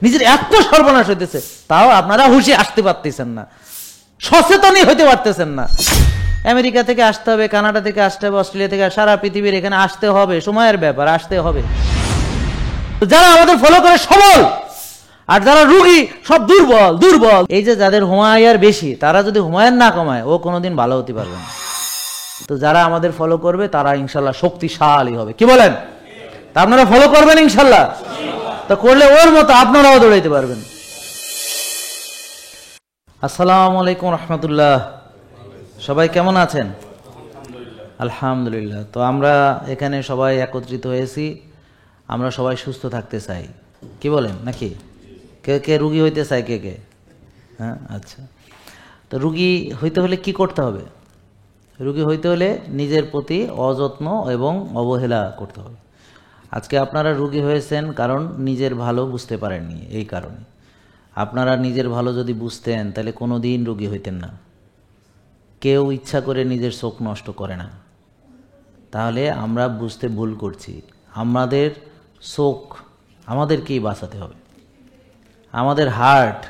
নিজের এত সর্বনাশ হইতেছে, তাও আপনারা হুঁশে আসতে পারতেছেন না, সচেতনই হইতে পারতেছেন না। আমেরিকা থেকে আসতে হবে, কানাডা থেকে আসতে হবে, অস্ট্রেলিয়া থেকে, সারা পৃথিবীর এখানে আসতে হবে, সময়ের ব্যাপার, আসতে হবে। যারা আমাদের ফলো করে সবল, আর যারা রুগী সব দুর্বল দুর্বল। এই যে যাদের হুমায়ার বেশি, তারা যদি হুমায়ুন না কমায়, ও কোনোদিন ভালো হতে পারবে না। তো যারা আমাদের ফলো করবে তারা ইনশাল্লাহ শক্তিশালী হবে। কি বলেন? তা আপনারা ফলো করবেন ইনশাল্লাহ? তো করলে ওর মতো আপনারাও দৌড়াইতে পারবেন। আসসালামু আলাইকুম রহমতুল্লাহ। সবাই কেমন আছেন? আলহামদুলিল্লাহ। তো আমরা এখানে সবাই একত্রিত হয়েছি, আমরা সবাই সুস্থ থাকতে চাই। কি বলেন? নাকি কে কে রুগী হইতে চায়? কে কে? হ্যাঁ, আচ্ছা। তো রুগী হইতে হলে কি করতে হবে? রুগী হইতে হলে নিজের প্রতি অযত্ন এবং অবহেলা করতে হবে। আজকে আপনারা রুগী হয়েছেন কারণ নিজের ভালো বুঝতে পারেননি। এই কারণে আপনারা নিজের ভালো যদি বুঝতেন তাহলে কোনো দিন রুগী হইতেন না। কেউ ইচ্ছা করে নিজের চোখ নষ্ট করে না। তাহলে আমরা বুঝতে ভুল করছি। আমাদের চোখ আমাদেরকেই বাঁচাতে হবে, আমাদের হার্ট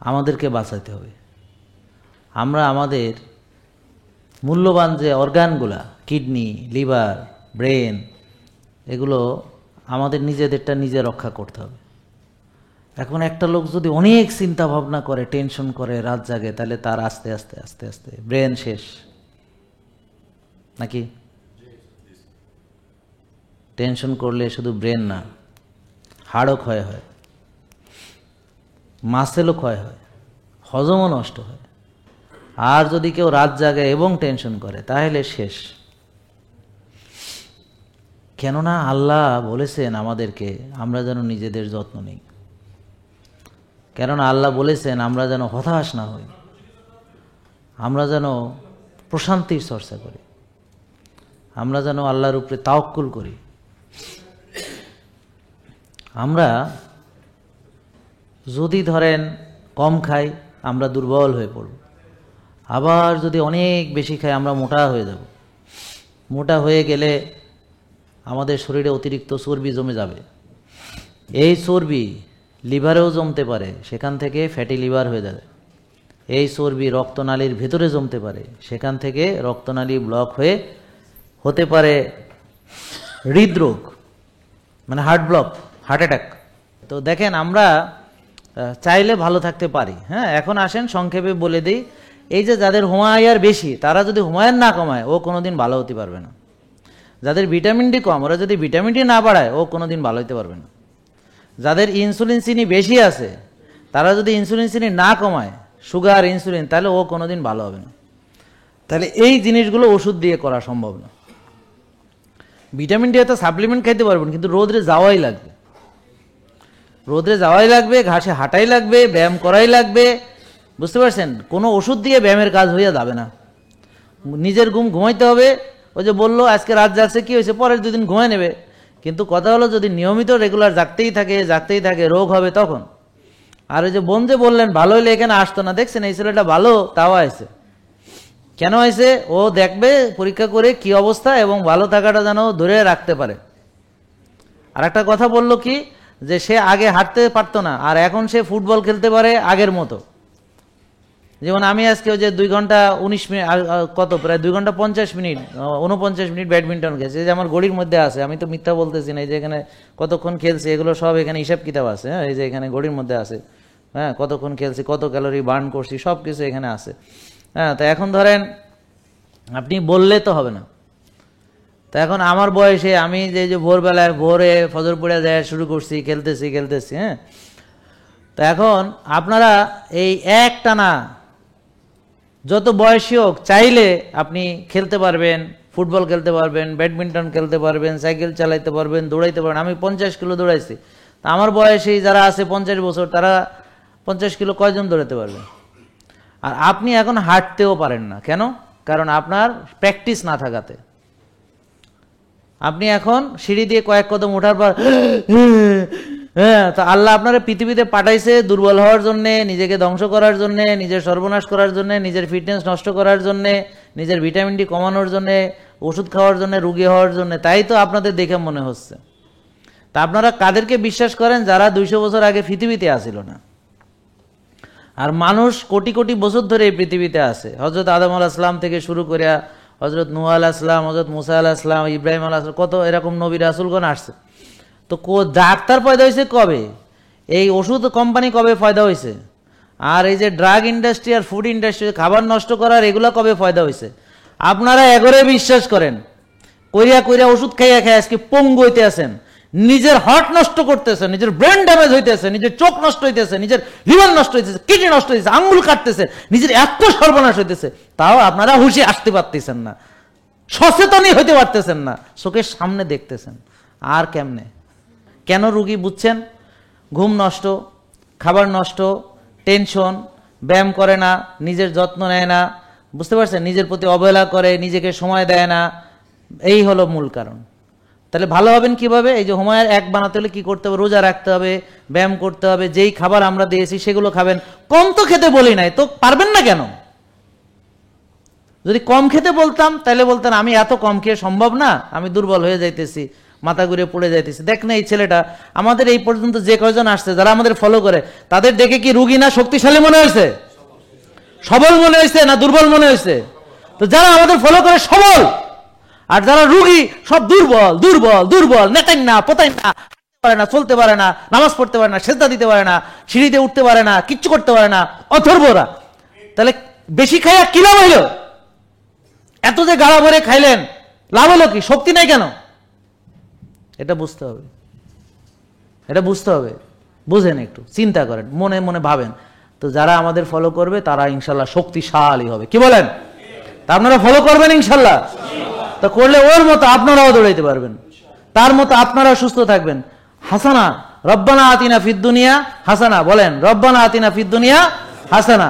আমাদেরকে বাঁচাতে হবে। আমরা আমাদের মূল্যবান যে অর্গানগুলা, কিডনি, লিভার, ব্রেন, এগুলো আমাদের নিজেদেরটা নিজে রক্ষা করতে হবে। এখন একটা লোক যদি অনেক চিন্তা ভাবনা করে, টেনশন করে, রাত জাগে, তাহলে তার আস্তে আস্তে আস্তে আস্তে ব্রেন শেষ। নাকি? টেনশন করলে শুধু ব্রেন না, হাড়ও ক্ষয় হয়, মাসেলও ক্ষয় হয়, হজমও নষ্ট হয়। আর যদি কেউ রাত জাগে এবং টেনশন করে তাহলে শেষ। কেননা আল্লাহ বলেছেন আমাদেরকে আমরা যেন নিজেদের যত্ন নিই। কেননা আল্লাহ বলেছেন আমরা যেন হতাশ না হই, আমরা যেন প্রশান্তির চর্চা করি, আমরা যেন আল্লাহর উপরে তাওয়াক্কুল করি। আমরা যদি ধরেন কম খাই, আমরা দুর্বল হয়ে পড়ব। আবার যদি অনেক বেশি খাই, আমরা মোটা হয়ে যাব। মোটা হয়ে গেলে আমাদের শরীরে অতিরিক্ত চর্বি জমে যাবে। এই চর্বি লিভারেও জমতে পারে, সেখান থেকে ফ্যাটি লিভার হয়ে যাবে। এই চর্বি রক্তনালীর ভেতরে জমতে পারে, সেখান থেকে রক্তনালী ব্লক হয়ে হতে পারে হৃদরোগ, মানে হার্ট ব্লক, হার্ট অ্যাটাক। তো দেখেন আমরা চাইলে ভালো থাকতে পারি। হ্যাঁ, এখন আসেন সংক্ষেপে বলে দিই। এই যে যাদের হুমায়ার বেশি, তারা যদি হুমায়ুন না কমায়, ও কোনোদিন ভালো হতে পারবে না। যাদের ভিটামিন ডি কম, ওরা যদি ভিটামিন ডি না বাড়ায়, ও কোনোদিন ভালো হতে পারবে না। যাদের ইনসুলিন চিনি বেশি আছে, তারা যদি ইনসুলিন চিনি না কমায়, সুগার, ইনসুলিন, তাহলে ও কোনোদিন ভালো হবে না। তাহলে এই জিনিসগুলো ওষুধ দিয়ে করা সম্ভব না। ভিটামিন ডি হয়তো সাপ্লিমেন্ট খাইতে পারবেন, কিন্তু রোদরে যাওয়াই লাগবে, রোদরে যাওয়াই লাগবে, ঘাসে হাঁটাই লাগবে, ব্যায়াম করাই লাগবে। বুঝতে পারছেন? কোনো ওষুধ দিয়ে ব্যায়ামের কাজ হইয়া যাবে না। নিজের ঘুমাইতে হবে। ওই যে বললো আজকে রাত জাগছে, কি হয়েছে, পরের দুদিন ঘুমায় নেবে। কিন্তু কথা হলো যদি নিয়মিত রেগুলার জাগতেই থাকে, রোগ হবে তখন। আর ওই যে বোন যে বললেন ভালো হইলে এখানে আসতো না, দেখছেন এই ছেলেটা ভালো, তাও আইছে। কেন আইছে? ও দেখবে পরীক্ষা করে কি অবস্থা, এবং ভালো থাকাটা যেন ধরে রাখতে পারে। আর একটা কথা বললো কি, যে সে আগে হাঁটতে পারতো না, আর এখন সে ফুটবল খেলতে পারে আগের মতো। যেমন আমি আজকে ওই যে 2 ঘন্টা 19 মিনিট, কত প্রায় 2 ঘন্টা 50 মিনিট 49 মিনিট ব্যাডমিন্টন খেলছে, যে আমার ঘড়ির মধ্যে আছে। আমি তো মিথ্যা বলতেছি না। এই যে এখানে কতক্ষণ খেলছে, এগুলো সব এখানে হিসাব কিতাব আছে। হ্যাঁ, এই যে এখানে ঘড়ির মধ্যে আছে। হ্যাঁ, কতক্ষণ খেলছি, কত ক্যালোরি বার্ন করছি, সব কিছু এখানে আছে। হ্যাঁ, তো এখন ধরেন আপনি বললে তো হবে না। তো এখন আমার বয়সে আমি যে ভোরবেলায় ভোরে ফজর পড়ে যায় শুরু করছি, খেলতেছি। হ্যাঁ, তো এখন আপনারা এই একটানা যত বয়সী হোক, চাইলে আপনি খেলতে পারবেন, ফুটবল খেলতে পারবেন, ব্যাডমিন্টন খেলতে পারবেন, সাইকেল চালাইতে পারবেন, দৌড়াইতে পারবেন। আমি 50 কিলো দৌড়াইছি। তা আমার বয়সী যারা আছে 50 বছর, তারা 50 কিলো কয়জন দৌড়াতে পারবে? আর আপনি এখন হাঁটতেও পারেন না। কেন? কারণ আপনার প্র্যাকটিস না থাকাতে। আপনি এখন সিঁড়ি দিয়ে কয়েক কদম ওঠার পর, হ্যাঁ, তো আল্লাহ আপনারা পৃথিবীতে পাঠাইছে দুর্বল হওয়ার জন্যে, নিজেকে ধ্বংস করার জন্যে, নিজের সর্বনাশ করার জন্যে, নিজের ফিটনেস নষ্ট করার জন্যে, নিজের ভিটামিন ডি কমানোর জন্যে, ওষুধ খাওয়ার জন্যে, রোগী হওয়ার জন্যে। তাই তো আপনাদের দেখে মনে হচ্ছে। তা তা আপনারা কাদেরকে বিশ্বাস করেন? যারা 200 বছর আগে পৃথিবীতে আসিল না। আর মানুষ কোটি কোটি বছর ধরে এই পৃথিবীতে আছে। হযরত আদম আলাইহিস সালাম থেকে শুরু করে হযরত নূহ আলাইহিস সালাম, হযরত মুসা আলাইহিস সালাম, ইব্রাহিম আলাইহিস সালাম, কত এরকম নবী রাসূলগণ আসছে। তো ডাক্তার পয়দা হয়েছে কবে? এই ওষুধ কোম্পানি কবে পয়দা হয়েছে? আর এই যে ড্রাগ ইন্ডাস্ট্রি আর ফুড ইন্ডাস্ট্রি, খাবার নষ্ট করার, এগুলো কবে পয়দা হয়েছে? আপনারা এগরে বিশ্বাস করেন, কইরা কইরা ওষুধ খাইয়া খাইয়া আজকে পঙ্গু হইতে আছেন, নিজের হার্ট নষ্ট করতেছে, নিজের ব্রেন ড্যামেজ হইতেছে, নিজের চোখ নষ্ট হইতেছে, নিজের লিভার নষ্ট হইতেছে, কিডনি নষ্ট হইতেছে, আঙ্গুল কাটতেছে, নিজের এত সর্বনাশ হইতেছে, তাও আপনারা হুঁশে আসতে পারতেছেন না, সচেতনই হইতে পারতেছেন না, চোখের সামনে দেখতেছেন। আর কেমনে? কেন রুগী বুঝছেন? ঘুম নষ্ট, খাবার নষ্ট, টেনশন, ব্যায়াম করে না, নিজের যত্ন নেয় না, বুঝতে পারছেন, নিজের প্রতি অবহেলা করে, নিজেকে সময় দেয় না, এই হলো মূল কারণ। তাহলে ভালো হবেন কিভাবে? এই যে হুমায়ের এক বানাতে হলে কি করতে হবে? রোজা রাখতে হবে, ব্যায়াম করতে হবে, যেই খাবার আমরা দিয়েছি সেগুলো খাবেন। কম তো খেতে বলি নাই, তো পারবেন না কেন? যদি কম খেতে বলতাম তাহলে বলতেন আমি এত কম খেয়ে সম্ভব না, আমি দুর্বল হয়ে যাইতেছি, মাথা ঘুরে পড়ে যাইতেছি। দেখ না এই ছেলেটা, আমাদের এই পর্যন্ত যে কয়জন আসছে, যারা আমাদের ফলো করে, তাদের দেখে কি রুগী না শক্তিশালী মনে হয়েছে? সবল মনে হয়েছে না দুর্বল মনে হয়েছে? তো যারা আমাদের ফলো করে সবল, আর যারা রুগী সব দুর্বল দুর্বল দুর্বল, নেতেন না, পোতেন না, হাঁটতে পারে না, চলতে পারে না, নামাজ পড়তে পারে না, সেজদা দিতে পারে না, সিঁড়িতে উঠতে পারে না, কিচ্ছু করতে পারে না, অথর্বরা। তাহলে বেশি খাইয়া কি লাভ হইল? এত যে গাড়া ভরে খাইলেন, লাভ হলো কি? শক্তি নাই কেন? এটা বুঝতে হবে, এটা বুঝতে হবে। বুঝেন, একটু চিন্তা করেন, মনে মনে ভাবেন। তো যারা আমাদের ফলো করবে তারা ইনশাল্লাহ শক্তিশালী হবে। কি বলেন? তা আপনারা ফলো করবেন ইনশাল্লাহ? তো করলে ওর মতো আপনারাও দৌড়াইতে পারবেন, তার মতো আপনারাও সুস্থ থাকবেন। হাসানা রব্বানা আতিনা ফিদ দুনিয়া হাসানা, বলেন রব্বানা আতিনা ফিদ দুনিয়া হাসানা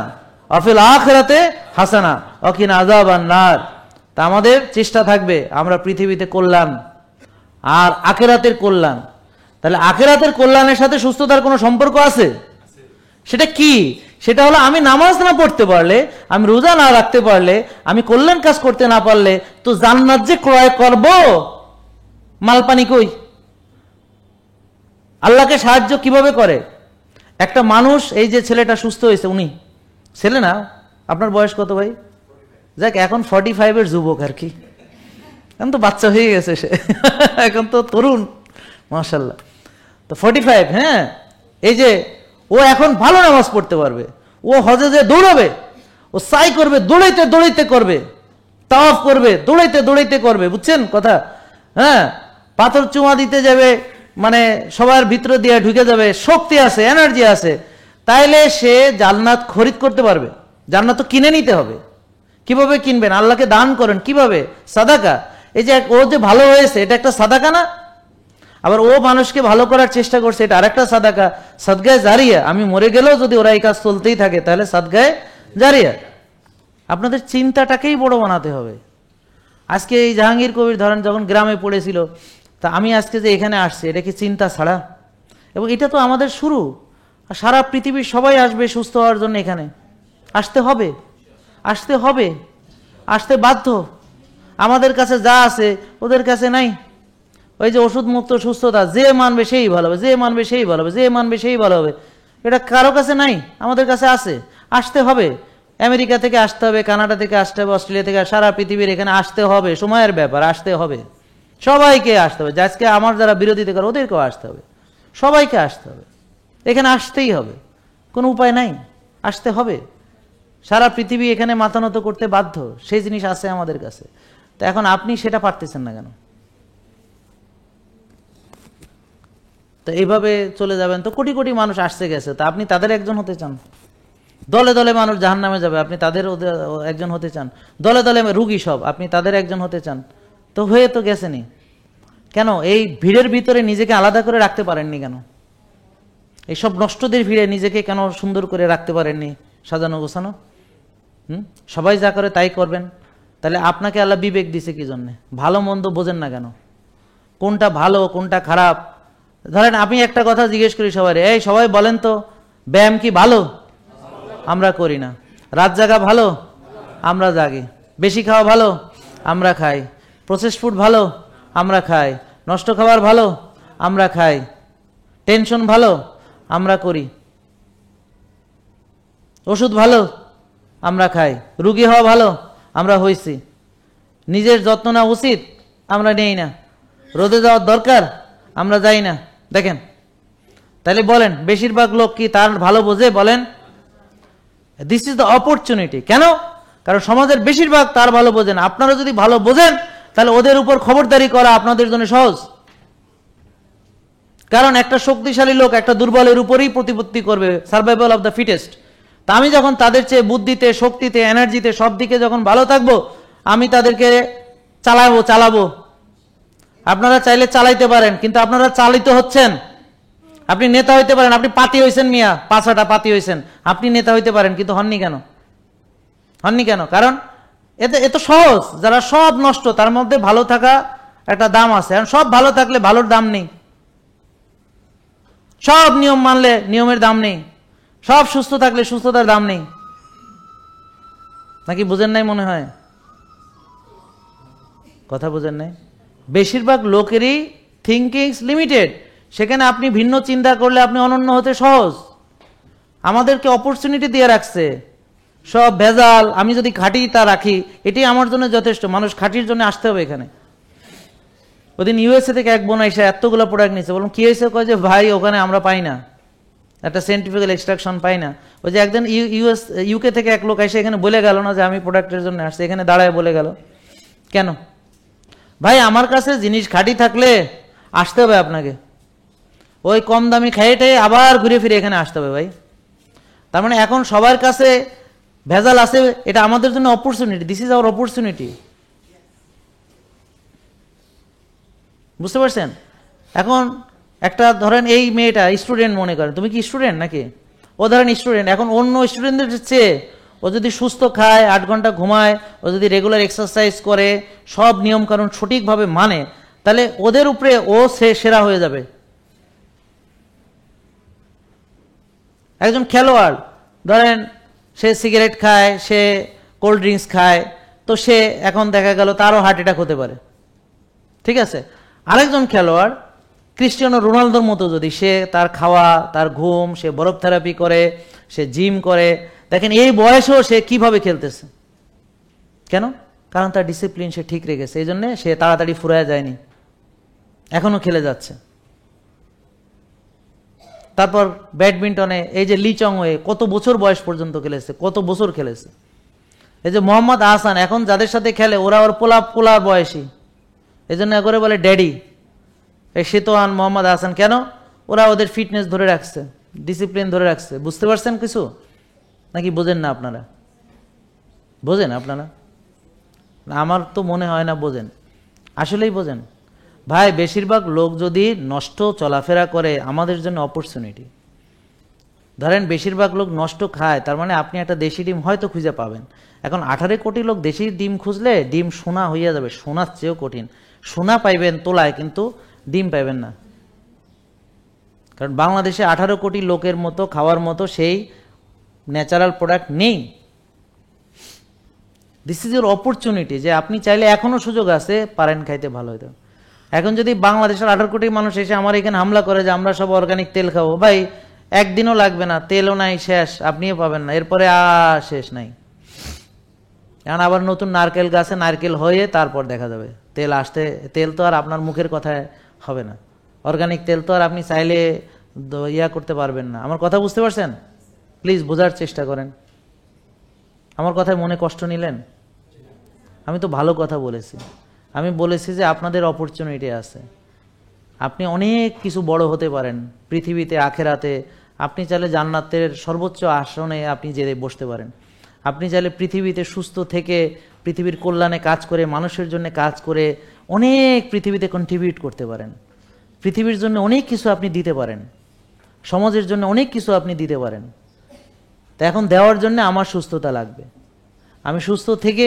ওয়া ফিল আখিরাতে হাসানা ওয়া কিনা আযাবান নার। তা আমাদের চেষ্টা থাকবে আমরা পৃথিবীতে কল্যাণ আর আখিরাতের কল্যাণ। তাহলে আখিরাতের কল্যাণের সাথে সুস্থতার কোনো সম্পর্ক আছে? সেটা কি? সেটা হলো আমি নামাজ না পড়তে পারলে, আমি রোজা না রাখতে পারলে, আমি কল্যাণ কাজ করতে না পারলে তো জান্নাত যে ক্রয় করব, মালপানি কই? আল্লাহকে সাহায্য কিভাবে করে একটা মানুষ? এই যে ছেলেটা সুস্থ হয়েছে, উনি ছেলে না, আপনার বয়স কত ভাই? যাক, এখন 45-এর যুবক আর কি, এখন তো বাচ্চা হয়ে গেছে সে, এখন তো তরুণ মাশাআল্লাহ। তো 45, হ্যাঁ, এই যে ও এখন ভালো নামাজ পড়তে পারবে, ও হজে যে দৌড়াবে, ও সাই করবে, দৌড়াইতে দৌড়াইতে করবে, তাওয়াফ করবে, দৌড়াইতে দৌড়াইতে করবে, বুঝছেন কথা? হ্যাঁ, পাথর চুমা দিতে যাবে, মানে সবার ভিতর দিয়ে ঢুকে যাবে, শক্তি আছে, এনার্জি আছে, তাইলে সে জান্নাত খরিদ করতে পারবে। জান্নাত তো কিনে নিতে হবে। কিভাবে কিনবেন? আল্লাহকে দান করেন। কিভাবে? সাদাকা। এই যে ও যে ভালো হয়েছে, এটা একটা সাদাকা না? আবার ও মানুষকে ভালো করার চেষ্টা করছে, এটা আরেকটা সাদাকা, সাদগায়ে জারিয়া। আমি মরে গেলেও যদি ওরা এই কাজ চলতেই থাকে তাহলে সাদগায়ে জারিয়া। আপনাদের চিন্তাটাকেই বড় বানাতে হবে। আজকে এই জাহাঙ্গীর কবির ধরেন যখন গ্রামে পড়েছিল, তা আমি আজকে যে এখানে আসছি, এটা কি চিন্তা ছাড়া? এবং এটা তো আমাদের শুরু। আর সারা পৃথিবীর সবাই আসবে সুস্থ হওয়ার জন্য, এখানে আসতে হবে, আসতে হবে, আসতে বাধ্য। আমাদের কাছে যা আছে ওদের কাছে নাই। ওই যে ওষুধ মুক্ত সুস্থতা, যে মানবে সেই ভালো হবে, যে মানবে সেই ভালো হবে, যে মানবে সেই ভালো হবে, এটা কারো কাছে নাই, আমাদের কাছে আছে। আসতে হবে, আমেরিকা থেকে আসতে হবে, কানাডা থেকে আসতে হবে, অস্ট্রেলিয়া থেকে, সারা পৃথিবীর এখানে আসতে হবে। সময়ের ব্যাপার, আসতে হবে, সবাইকে আসতে হবে। আজকে আমার যারা বিরোধিতা করে ওদেরকেও আসতে হবে, সবাইকে আসতে হবে, এখানে আসতেই হবে, কোনো উপায় নাই, আসতে হবে। সারা পৃথিবী এখানে মাথা নত করতে বাধ্য, সেই জিনিস আছে আমাদের কাছে। তো এখন আপনি সেটা পারতেছেন না কেন? তো এইভাবে চলে যাবেন তো কোটি কোটি মানুষ আসছে গেছে, তা আপনি তাদের একজন হতে চান? দলে দলে মানুষ জাহান্নামে যাবে, আপনি তাদের একজন হতে চান? দলে দলে রুগী সব, আপনি তাদের একজন হতে চান? তো হয়ে তো গেছেনি। কেন এই ভিড়ের ভিতরে নিজেকে আলাদা করে রাখতে পারেননি কেন? এইসব নষ্টদের ভিড়ে নিজেকে কেন সুন্দর করে রাখতে পারেননি, সাজানো গোছানো? সবাই যা করে তাই করবেন। তাহলে আপনাকে আল্লাহ বিবেক দিছে কি জন্যে? ভালো মন্দ বোঝেন না কেন? কোনটা ভালো কোনটা খারাপ? ধরেন আমি একটা কথা জিজ্ঞেস করি সবাই, এই সবাই বলেন তো, ব্যায়াম কি ভালো? আমরা করি না। রাত জাগা ভালো? আমরা জাগি। বেশি খাওয়া ভালো? আমরা খাই। প্রসেস ফুড ভালো? আমরা খাই। নষ্ট খাবার ভালো? আমরা খাই, টেনশন ভালো আমরা করি, ওষুধ ভালো আমরা খাই, রুগী হওয়া ভালো আমরা হইছি, নিজের যত্ন নেওয়া উচিত আমরা নেই না, রোদে যাওয়ার দরকার আমরা যাই না। দেখেন তাহলে বলেন বেশিরভাগ লোক কি তার ভালো বোঝে? বলেন, দিস ইজ দ্য অপরচুনিটি। কেন? কারণ সমাজের বেশিরভাগ তার ভালো বোঝেন। আপনারা যদি ভালো বোঝেন তাহলে ওদের উপর খবরদারি করা আপনাদের জন্য সহজ। কারণ একটা শক্তিশালী লোক একটা দুর্বলের উপরেই প্রতিপত্তি করবে, সার্ভাইভাল অফ দ্য ফিটেস্ট। তা আমি যখন তাদের চেয়ে বুদ্ধিতে, শক্তিতে, এনার্জিতে, সব দিকে যখন ভালো থাকবো, আমি তাদেরকে চালাবো। আপনারা চাইলে চালাইতে পারেন, কিন্তু আপনারা চালিত হচ্ছেন। আপনি নেতা হইতে পারেন, আপনি পাতি হয়েছেন মিয়া, 5-6টা পাতি হয়েছেন, আপনি নেতা হইতে পারেন, কিন্তু হননি কেন? হননি কেন? কারণ এত সহজ। যারা সব নষ্ট তার মধ্যে ভালো থাকা একটা দাম আছে। সব ভালো থাকলে ভালোর দাম নেই, সব নিয়ম মানলে নিয়মের দাম নেই, সব সুস্থ থাকলে সুস্থতার দাম নেই। নাকি বুঝেন নাই? মনে হয় কথা বুঝেন নাই। বেশিরভাগ লোকেরই থিঙ্কিং লিমিটেড, সেখানে আপনি ভিন্ন চিন্তা করলে আপনি অনন্য হতে সহজ। আমাদেরকে অপরচুনিটি দিয়ে রাখছে, সব ভেজাল। আমি যদি খাঁটি তা রাখি, এটি আমার জন্য যথেষ্ট। মানুষ খাঁটির জন্য আসতে হবে এখানে। ওদিন ইউএসএ থেকে এক বোন এসে এতগুলো প্রোডাক্ট নিয়েছে। বললাম কি হয়েছে? কয় যে ভাই ওখানে আমরা পাই না, একটা সায়েন্টিফিক্যাল এক্সট্রাকশন পাই না। ওই যে একজন ইউকে থেকে এক লোক এসে এখানে বলে গেল না যে আমি প্রোডাক্টের জন্য আসছি, এখানে দাঁড়ায় বলে গেল। কেন ভাই? আমার কাছে জিনিস খাঁটি থাকলে আসতে হবে আপনাকে, ওই কম দামি খাইয়েটাই আবার ঘুরে ফিরে এখানে আসতে হবে ভাই। তার মানে এখন সবার কাছে ভেজাল আছে, এটা আমাদের জন্য opportunity. This is our opportunity. বুঝতে পারছেন? এখন একটা ধরেন এই মেয়েটা স্টুডেন্ট মনে করেন, তুমি কি স্টুডেন্ট নাকি? ও ধরেন স্টুডেন্ট। এখন অন্য স্টুডেন্টদের চেয়ে ও যদি সুস্থ খায়, 8 ঘন্টা ঘুমায়, ও যদি রেগুলার এক্সারসাইজ করে, সব নিয়ম কানুন সঠিকভাবে মানে, তাহলে ওদের উপরে ও সেরা হয়ে যাবে। একজন খেলোয়াড় ধরেন সে সিগারেট খায়, সে কোল্ড ড্রিঙ্কস খায়, তো সে এখন দেখা গেল তারও হার্ট অ্যাটাক হতে পারে, ঠিক আছে? আরেকজন খেলোয়াড় ক্রিস্টিয়ানো রোনালদোর মতো যদি সে তার খাওয়া, তার ঘুম, সে বরফ থেরাপি করে, সে জিম করে, দেখেন এই বয়সেও সে কিভাবে খেলতেছে। কেন? কারণ তার ডিসিপ্লিন সে ঠিক রেখেছে, এই জন্যে সে তাড়াতাড়ি ফুরায় যায়নি, এখনো খেলে যাচ্ছে। তারপর ব্যাডমিন্টনে এই যে লি চং ওয়ে কত বছর বয়স পর্যন্ত খেলেছে, কত বছর খেলেছে। এই যে মোহাম্মদ আহসান এখন যাদের সাথে খেলে ওরা ওর পোলার বয়সী, এই জন্য করে বলে ড্যাডি। এই শীতোয়ান মোহাম্মদ আহসান, কেন? ওরা ওদের ফিটনেস ধরে রাখছে, ডিসিপ্লিন ধরে রাখছে। বুঝতে পারছেন কিছু? নাকি বোঝেন না আপনারা? বোঝেন আপনারা? আমার তো মনে হয় না বোঝেন। আসলেই বোঝেন ভাই। বেশিরভাগ লোক যদি নষ্ট চলাফেরা করে, আমাদের জন্য অপরচুনিটি। ধরেন বেশিরভাগ লোক নষ্ট খায়, তার মানে আপনি একটা দেশি ডিম হয়তো খুঁজে পাবেন। এখন 18 কোটি লোক দেশি ডিম খুঁজলে ডিম সোনা হইয়া যাবে, সোনার চেয়েও কঠিন। সোনা পাইবেন তোলায়, কিন্তু ডিম পাইবেন না। কারণ বাংলাদেশে 18 কোটি লোকের মতো খাওয়ার মতো সেই ন্যাচারাল প্রোডাক্ট নেই। দিস ইজ ইউর অপরচুনিটি, যে আপনি চাইলে এখনো সুযোগ আছে, পারেন খাইতে, ভালো হইতো। এখন যদি বাংলাদেশের 18 কোটি মানুষ এসে আমার এখানে হামলা করে যে আমরা সব অর্গানিক তেল খাবো, ভাই একদিনও লাগবে না, তেলও নাই, শেষ, আপনিও পাবেন না, এরপরে শেষ নাই। এখন আবার নতুন নারকেল গাছে নারকেল হয়ে তারপর দেখা যাবে তেল আসতে। তেল তো আর আপনার মুখের কথায় হবে না, অর্গানিক তেল তো আর আপনি চাইলে করতে পারবেন না। আমার কথা বুঝতে পারছেন? প্লিজ বোঝার চেষ্টা করেন। আমার কথায় মনে কষ্ট নিলেন? আমি তো ভালো কথা বলেছি। আমি বলেছি যে আপনাদের অপরচুনিটি আছে, আপনি অনেক কিছু বড় হতে পারেন পৃথিবীতে, আখেরাতে। আপনি চাইলে জান্নাতের সর্বোচ্চ আসনে আপনি যেতে বসতে পারেন। আপনি চাইলে পৃথিবীতে সুস্থ থেকে পৃথিবীর কল্যাণে কাজ করে, মানুষের জন্য কাজ করে অনেক পৃথিবীতে কন্ট্রিবিউট করতে পারেন। পৃথিবীর জন্য অনেক কিছু আপনি দিতে পারেন, সমাজের জন্য অনেক কিছু আপনি দিতে পারেন। তা এখন দেওয়ার জন্য আমার সুস্থতা লাগবে। আমি সুস্থ থেকে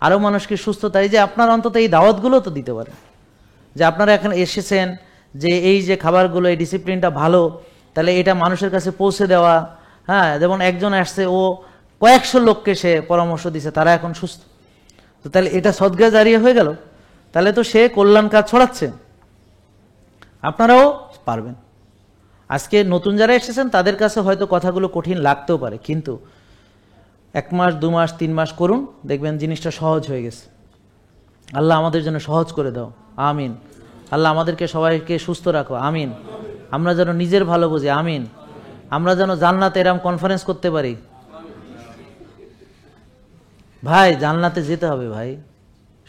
আরও মানুষকে সুস্থতা, এই যে আপনার অন্তত এই দাওয়াতগুলো তো দিতে পারেন, যে আপনারা এখানে এসেছেন, যে এই যে খাবারগুলো, এই ডিসিপ্লিনটা ভালো, তাহলে এটা মানুষের কাছে পৌঁছে দেওয়া। হ্যাঁ, যেমন একজন আসছে, ও কয়েকশো লোককে সে পরামর্শ দিছে, তারা এখন সুস্থ। তো তাহলে এটা সদকা জারিয়া হয়ে গেল, তাহলে তো সে কল্যাণ কাজ ছড়াচ্ছে। আপনারাও পারবেন। আজকে নতুন যারা এসেছেন তাদের কাছে হয়তো কথাগুলো কঠিন লাগতেও পারে, কিন্তু 1 মাস 2 মাস 3 মাস করুন, দেখবেন জিনিসটা সহজ হয়ে গেছে। আল্লাহ আমাদের জন্য সহজ করে দাও, আমিন। আল্লাহ আমাদেরকে সবাইকে সুস্থ রাখো, আমিন। আমরা যেন নিজের ভালো বুঝি, আমিন। আমরা যেন জান্নাতে এরকম কনফারেন্স করতে পারি। ভাই জান্নাতে যেতে হবে ভাই,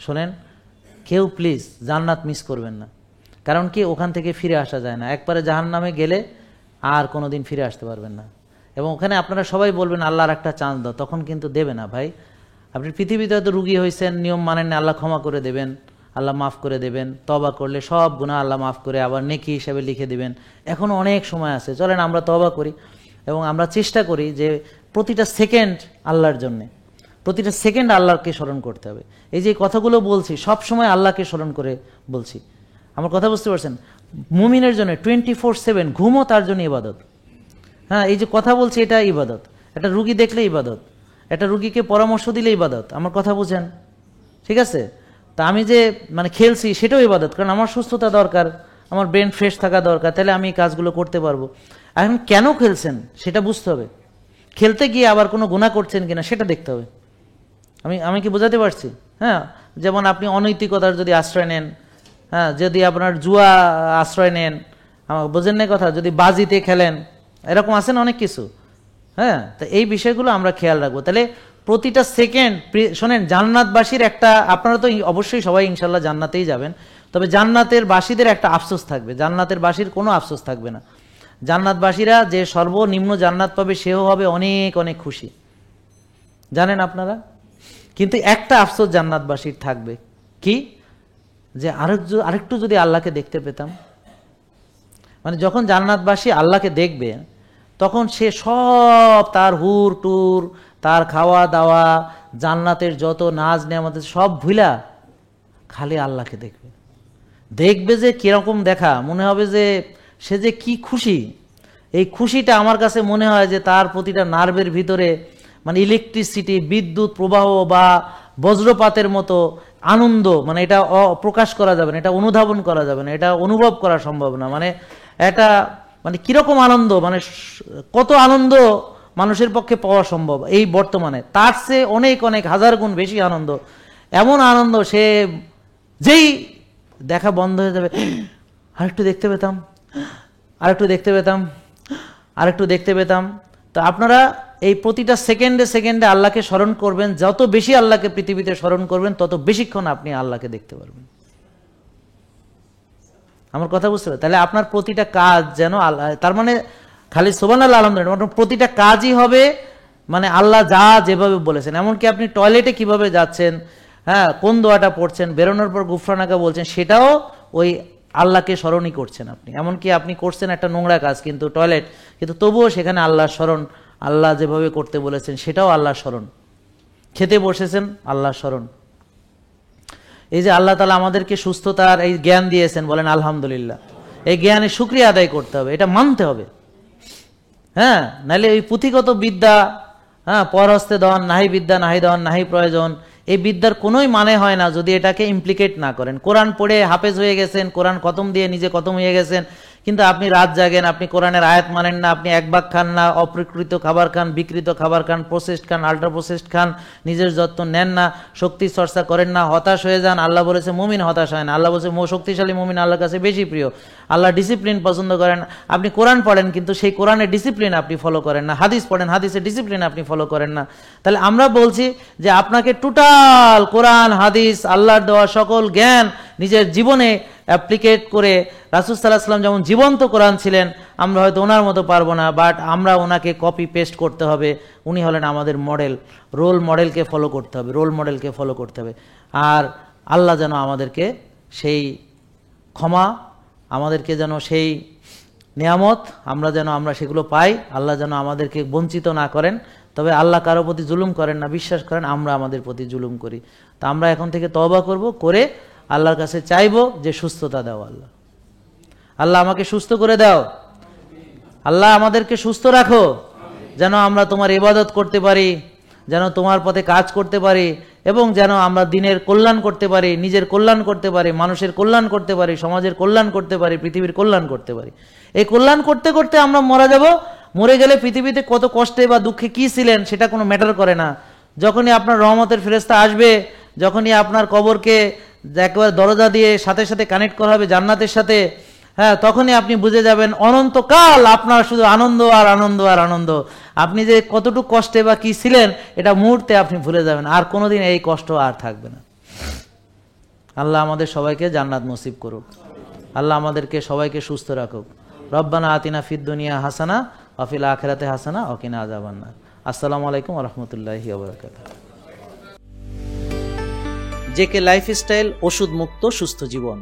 শোনেন, কেউ প্লিজ জান্নাত মিস করবেন না। কারণ কি, ওখান থেকে ফিরে আসা যায় না। একবারে জাহান্নামে গেলে আর কোনোদিন ফিরে আসতে পারবেন না। এবং ওখানে আপনারা সবাই বলবেন আল্লাহর একটা চান্স দাও, তখন কিন্তু দেবে না ভাই। আপনি পৃথিবীতে হয়তো রুগী হয়েছেন, নিয়ম মানেন না, আল্লাহ ক্ষমা করে দেবেন, আল্লাহ মাফ করে দেবেন। তওবা করলে সব গুনাহ আল্লাহ মাফ করে আবার নেকি হিসেবে লিখে দেবেন। এখনও অনেক সময় আছে, চলেন আমরা তওবা করি এবং আমরা চেষ্টা করি যে প্রতিটা সেকেন্ড আল্লাহর জন্যে, প্রতিটা সেকেন্ড আল্লাহকে স্মরণ করতে হবে। এই যে কথাগুলো বলছি সব সময় আল্লাহকে স্মরণ করে বলছি। আমার কথা বুঝতে পারছেন? মুমিনের জন্য 24/7 ঘুমও তার জন্য ইবাদত। হ্যাঁ, এই যে কথা বলছি এটা ইবাদত। একটা রুগী দেখলে ইবাদত, একটা রুগীকে পরামর্শ দিলে ইবাদত। আমার কথা বুঝেন? ঠিক আছে? তা আমি যে মানে খেলছি সেটাও ইবাদত, কারণ আমার সুস্থতা দরকার, আমার ব্রেন ফ্রেশ থাকা দরকার, তাহলে আমি এই কাজগুলো করতে পারবো। এখন কেন খেলছেন সেটা বুঝতে হবে। খেলতে গিয়ে আবার কোনো গুনাহ করছেন কিনা সেটা দেখতে হবে। আমি কি বোঝাতে পারছি? হ্যাঁ, যেমন আপনি অনৈতিকতার যদি আশ্রয় নেন, হ্যাঁ, যদি আপনার জুয়া আশ্রয় নেন, বোঝেন না কথা, যদি বাজিতে খেলেন, এরকম আছেন অনেক কিছু। হ্যাঁ, তো এই বিষয়গুলো আমরা খেয়াল রাখবো। তাহলে প্রতিটা সেকেন্ড, শোনেন, জান্নাতবাসীর একটা, আপনারা তো অবশ্যই সবাই ইনশাল্লাহ জান্নাতেই যাবেন, তবে জান্নাতের বাসীদের একটা আফসোস থাকবে, জান্নাতের বাসীর কোনো আফসোস থাকবে না। জান্নাতবাসীরা যে সর্বনিম্ন জান্নাত পাবে সেও হবে অনেক অনেক খুশি, জানেন আপনারা। কিন্তু একটা আফসোস জান্নাতবাসীর থাকবে, কি, যে আরেকটু যদি আল্লাহকে দেখতে পেতাম। মানে যখন জান্নাতবাসী আল্লাহকে দেখবে তখন সে সব তার হুর টুর, তার খাওয়া দাওয়া, জান্নাতের যত নাজ নেয়ামত সব ভুলা খালি আল্লাহকে দেখবে। দেখবে যে কিরকম দেখা, মনে হবে যে সে যে কি খুশি। এই খুশিটা আমার কাছে মনে হয় যে তার প্রতিটা নার্ভের ভিতরে মানে ইলেকট্রিসিটি, বিদ্যুৎ প্রবাহ বা বজ্রপাতের মতো আনন্দ, মানে এটা প্রকাশ করা যাবে না, এটা অনুধাবন করা যাবে না, এটা অনুভব করা সম্ভব না। মানে এটা মানে কিরকম আনন্দ, মানে কত আনন্দ মানুষের পক্ষে পাওয়া সম্ভব এই বর্তমানে, তার চেয়ে অনেক অনেক হাজার গুণ বেশি আনন্দ। এমন আনন্দ সে যেই দেখা বন্ধ হয়ে যাবে, আরেকটু দেখতে পেতাম, আরেকটু দেখতে পেতাম, আরেকটু দেখতে পেতাম। তো আপনারা এই প্রতিটা সেকেন্ডে সেকেন্ডে আল্লাহকে স্মরণ করবেন। যত বেশি আল্লাহকে পৃথিবীতে স্মরণ করবেন তত বেশিক্ষণ আপনি আল্লাহকে দেখতে পারবেন। আমার কথা বুঝতে পারছেন? তাহলে আপনার প্রতিটা কাজ যেন আল্লাহ, তার মানে খালি সুবহানাল্লাহ আলহামদুলিল্লাহ, প্রতিটা কাজই হবে মানে আল্লাহ যা যেভাবে বলেছেন। এমনকি আপনি টয়লেটে কিভাবে যাচ্ছেন, হ্যাঁ, কোন দোয়াটা পড়ছেন, বেরোনোর পর গুফরানাকা বলছেন, সেটাও ওই আল্লাহকে স্মরণই করছেন আপনি। এমনকি আপনি করছেন একটা নোংরা কাজ কিন্তু টয়লেট, কিন্তু তবুও সেখানে আল্লাহর স্মরণ, আল্লাহ যেভাবে করতে বলেছেন সেটাও আল্লাহর স্মরণ। খেতে বসেছেন, আল্লাহর স্মরণ। এই যে আল্লাহ তাআলা আমাদেরকে সুস্থতার এই জ্ঞান দিয়েছেন, বলেন আলহামদুলিল্লাহ। এই জ্ঞানের শুকরিয়া আদায় করতে হবে, এটা মানতে হবে। হ্যাঁ, নাহলে ওই পুঁথিগত বিদ্যা, হ্যাঁ, পরহস্তে দন, নাহি বিদ্যা নাহি দন নাহি প্রয়োজন, এই বিদ্যার কোনোই মানে হয় না যদি এটাকে ইমপ্লিকেট না করেন। কোরআন পড়ে হাফেজ হয়ে গেছেন, কোরআন খতম দিয়ে নিজে খতম হয়ে গেছেন, কিন্তু আপনি রাত জাগেন, আপনি কোরআনের আয়াত মানেন না, আপনি এক ভাগ খান না, অপ্রকৃত খাবার খান, বিকৃত খাবার খান, প্রসেসড খান, আল্ট্রা প্রসেসড খান, নিজের যত্ন নেন না, শক্তি চর্চা করেন না, হতাশ হয়ে যান। আল্লাহ বলেছে মুমিন হতাশ হয় না, আল্লাহ বলেছে শক্তিশালী মুমিন আল্লাহর কাছে বেশি প্রিয়। আল্লাহ ডিসিপ্লিন পছন্দ করেন। আপনি কোরআন পড়েন কিন্তু সেই কোরআনের ডিসিপ্লিন আপনি ফলো করেন না, হাদিস পড়েন, হাদিসের ডিসিপ্লিন আপনি ফলো করেন না। তাহলে আমরা বলছি যে আপনাকে টোটাল কোরআন হাদিস আল্লাহর দেওয়া সকল জ্ঞান নিজের জীবনে অ্যাপ্লিকেট করে, রাসূল সাল্লাল্লাহু আলাইহি ওয়াসাল্লাম যেমন জীবন্ত কোরআন ছিলেন, আমরা হয়তো ওনার মতো পারবো না, বাট আমরা ওনাকে কপি পেস্ট করতে হবে। উনি হলেন আমাদের মডেল, রোল মডেলকে ফলো করতে হবে, রোল মডেলকে ফলো করতে হবে। আর আল্লাহ যেন আমাদেরকে সেই ক্ষমা, আমাদেরকে যেন সেই নিয়ামত আমরা সেগুলো পাই। আল্লাহ যেন আমাদেরকে বঞ্চিত না করেন। তবে আল্লাহ কারো প্রতি জুলুম করেন না, বিশ্বাস করেন, আমরা আমাদের প্রতি জুলুম করি। তা আমরা এখন থেকে তওবা করব, করে আল্লাহর কাছে চাইবো যে সুস্থতা দাও আল্লাহ, আল্লাহ আমাকে সুস্থ করে দাও, আল্লাহ আমাদেরকে সুস্থ রাখো, যেন আমরা তোমার ইবাদত করতে পারি, যেন তোমার পথে কাজ করতে পারি এবং যেন আমরা দিনের কল্যাণ করতে পারি, নিজের কল্যাণ করতে পারি, মানুষের কল্যাণ করতে পারি, সমাজের কল্যাণ করতে পারি, পৃথিবীর কল্যাণ করতে পারি। এই কল্যাণ করতে করতে আমরা মারা যাব। মরে গেলে পৃথিবীতে কত কষ্টে বা দুঃখে কি ছিলেন সেটা কোনো ম্যাটার করে না। যখনই আপনার রহমতের ফেরেশতা আসবে, যখনই আপনার কবরকে একবার দরজা দিয়ে সাথে সাথে কানেক্ট করা হবে জান্নাতের সাথে, হ্যাঁ, তখনই আপনি বুঝে যাবেন অনন্তকাল আপনার শুধু আনন্দ আর আনন্দ আর আনন্দ। আপনি যে কতটুকু কষ্টে বা কি ছিলেন এটা মুহূর্তে আপনি ভুলে যাবেন, আর কোনোদিন এই কষ্ট আর থাকবে না। আল্লাহ আমাদের সবাইকে জান্নাত নসিব করুক। আল্লাহ আমাদেরকে সবাইকে সুস্থ রাখুক। রব্বানা আতিনা ফিদ দুনিয়া হাসানা ওয়া ফিল আখিরাতি হাসানা ওয়া কিনা আযাবান্নার। আসসালামু আলাইকুম ওয়া রাহমাতুল্লাহি ওয়া বারাকাতুহু। জেকে লাইফস্টাইল, ওষুধ মুক্ত সুস্থ জীবন।